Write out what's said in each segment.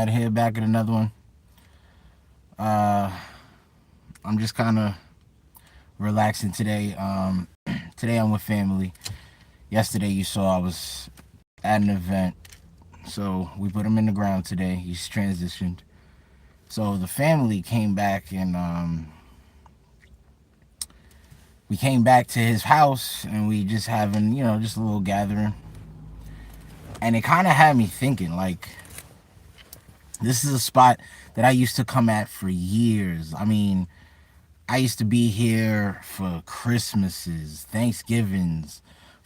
Here back at another one. Uh, I'm just kind of relaxing today. Today I'm with family. Yesterday you saw I was at an event, so we put him in the ground today. He's transitioned. So the family came back and we came back to his house and we just having just a little gathering. And it kind of had me thinking like this is a spot that I used to come at for years. I mean, I used to be here for Christmases, Thanksgivings,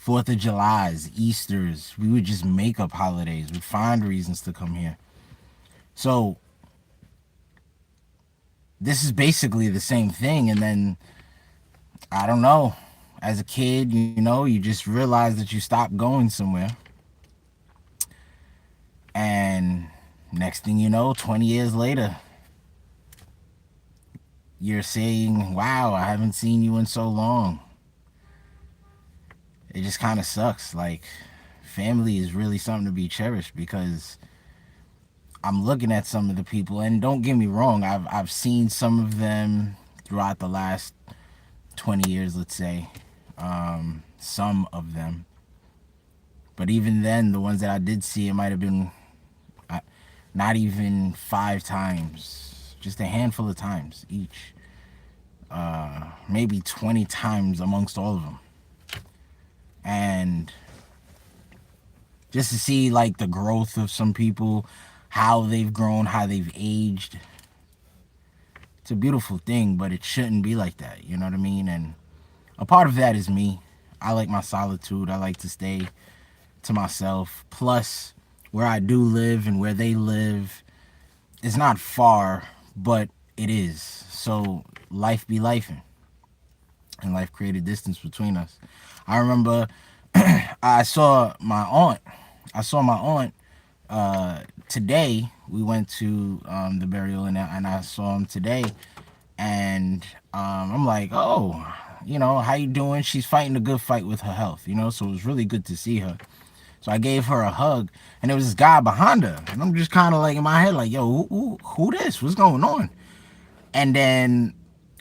4th of July's, Easter's. We would just make up holidays. We'd find reasons to come here. So this is basically the same thing. And then, I don't know, as a kid, you just realize that you stopped going somewhere. And next thing you know, 20 years later, you're saying, wow, I haven't seen you in so long. It just kind of sucks. Like, family is really something to be cherished because I'm looking at some of the people, and don't get me wrong, I've seen some of them throughout the last 20 years, let's say, some of them. But even then, the ones that I did see, it might have been uh, not even 5 times, just a handful of times each, maybe 20 times amongst all of them. And just to see like the growth of some people, how they've grown, how they've aged. It's a beautiful thing, but it shouldn't be like that. You know what I mean? And a part of that is me. I like my solitude. I like to stay to myself. Plus, where I do live and where they live is not far, but it is. So life be lifing, and life created distance between us. I remember I saw my aunt. I saw my aunt today. We went to the burial, and I saw him today. And I'm like, oh, how you doing? She's fighting a good fight with her health, so it was really good to see her. So I gave her a hug, and there was this guy behind her, and I'm just kind of like in my head, like, yo, who this? What's going on? And then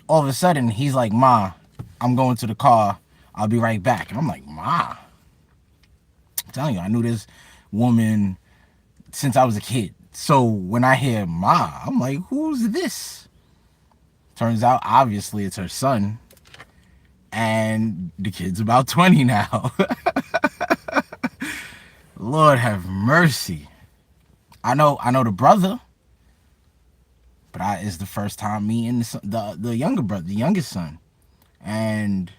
all of a sudden, he's like, Ma, I'm going to the car. I'll be right back. And I'm like, Ma, I'm telling you, I knew this woman since I was a kid. So when I hear Ma, I'm like, who's this? Turns out, obviously, it's her son. And the kid's about 20 now. Lord have mercy. I know the brother, but it's the first time meeting the younger brother, the youngest son. And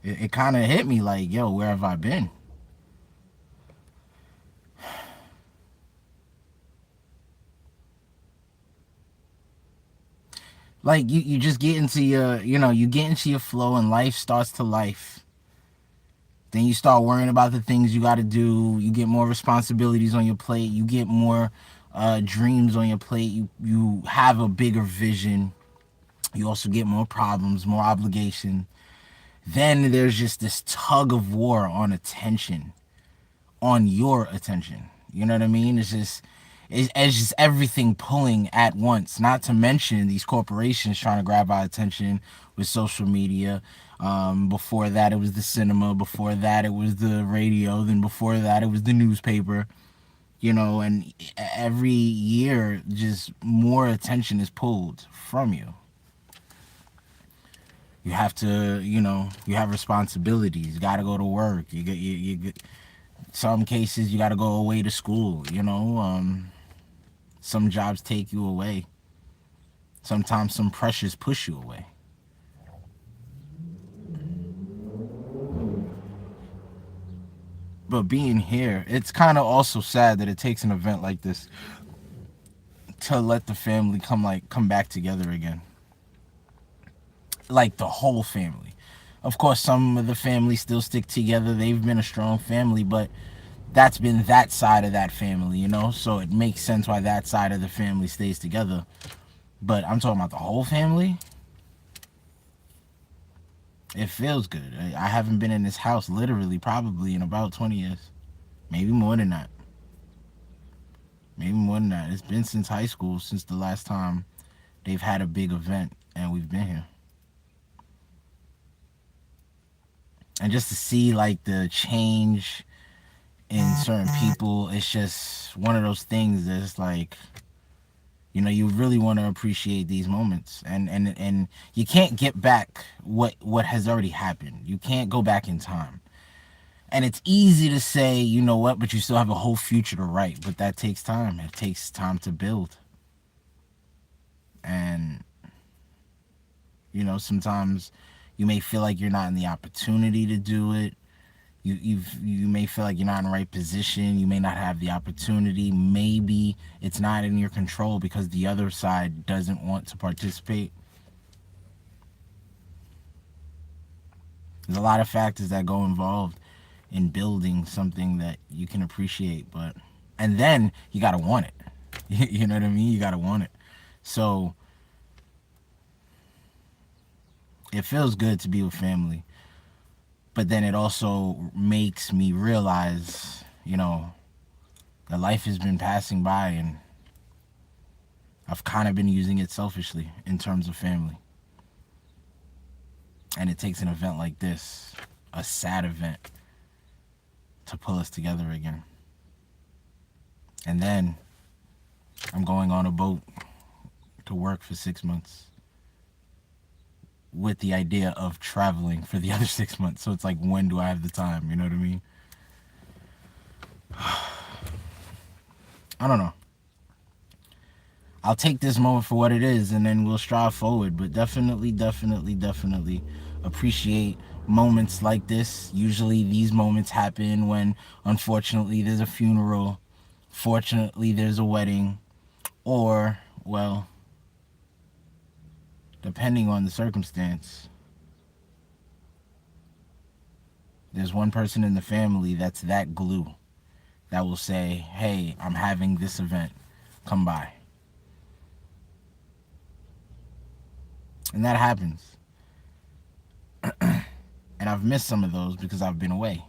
it kind of hit me like, yo, where have I been? Like you just get into you get into your flow and life starts to life. Then you start worrying about the things you got to do. You get more responsibilities on your plate. You get more dreams on your plate. You have a bigger vision. You also get more problems, more obligation. Then there's just this tug of war on attention, on your attention. You know what I mean? It's just everything pulling at once. Not to mention these corporations trying to grab our attention with social media. Before that, it was the cinema. Before that, it was the radio. Then before that, it was the newspaper. And every year, just more attention is pulled from you. You have to, you have responsibilities. You got to go to work. You some cases you got to go away to school. Some jobs take you away. Sometimes some pressures push you away. But being here, it's kind of also sad that it takes an event like this to let the family come back together again. Like the whole family. Of course, some of the family still stick together. They've been a strong family, but that's been that side of that family. So it makes sense why that side of the family stays together. But I'm talking about the whole family. It feels good. I haven't been in this house literally probably in about 20 years. Maybe more than that. more than that. It's been since high school, since the last time they've had a big event, and we've been here. And just to see like the change in certain people, it's just one of those things that's like, you really want to appreciate these moments, and you can't get back what has already happened. You can't go back in time. And it's easy to say, you know what, but you still have a whole future to write. But that takes time. It takes time to build. And, sometimes you may feel like you're not in the opportunity to do it. You may feel like you're not in the right position. You may not have the opportunity. Maybe it's not in your control because the other side doesn't want to participate. There's a lot of factors that go involved in building something that you can appreciate, but and then you gotta want it. You know what I mean? You gotta want it. So it feels good to be with family, but then it also makes me realize, that life has been passing by, and I've kind of been using it selfishly in terms of family. And it takes an event like this, a sad event, to pull us together again. And then I'm going on a boat to work for 6 months with the idea of traveling for the other 6 months. So it's like, when do I have the time? You know what I mean? I don't know. I'll take this moment for what it is, and then we'll strive forward. But definitely, definitely, definitely appreciate moments like this. Usually these moments happen when, unfortunately, there's a funeral, fortunately, there's a wedding, or, well, depending on the circumstance, there's one person in the family that's that glue that will say, hey, I'm having this event, come by. And that happens. And I've missed some of those because I've been away.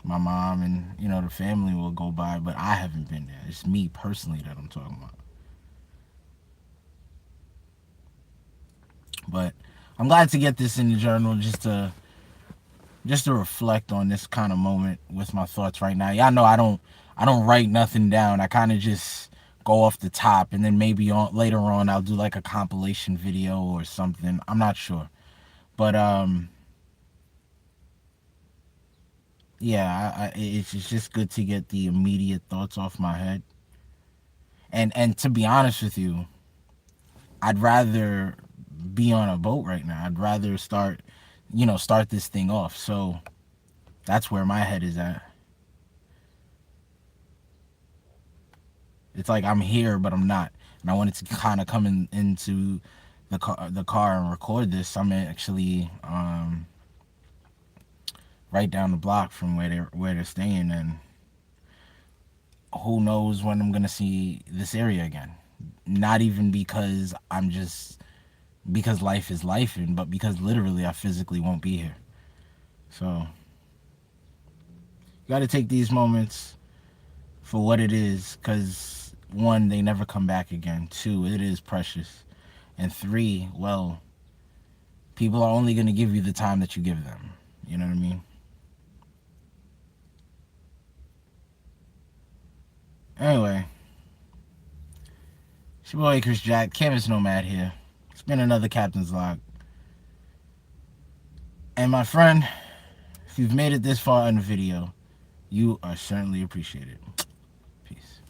My mom and, the family will go by, but I haven't been there. It's me personally that I'm talking about. But I'm glad to get this in the journal just to reflect on this kind of moment with my thoughts right now. Y'all know I don't write nothing down. I kind of just go off the top, and then maybe later on I'll do like a compilation video or something. I'm not sure. But yeah, it's just good to get the immediate thoughts off my head. And to be honest with you, I'd rather be on a boat right now. I'd rather start this thing off. So that's where my head is at. It's like I'm here, but I'm not. And I wanted to kind of come into the car and record this. I'm actually right down the block from where they're staying, and who knows when I'm gonna see this area again. Not even because life is life, but because literally I physically won't be here. So you got to take these moments for what it is, because one, they never come back again. Two, it is precious. And three, well, people are only going to give you the time that you give them. You know what I mean? Anyway, it's your boy Chris Jack, Canvas Nomad here. It's been another Captain's Log. And my friend, if you've made it this far in the video, you are certainly appreciated. Peace.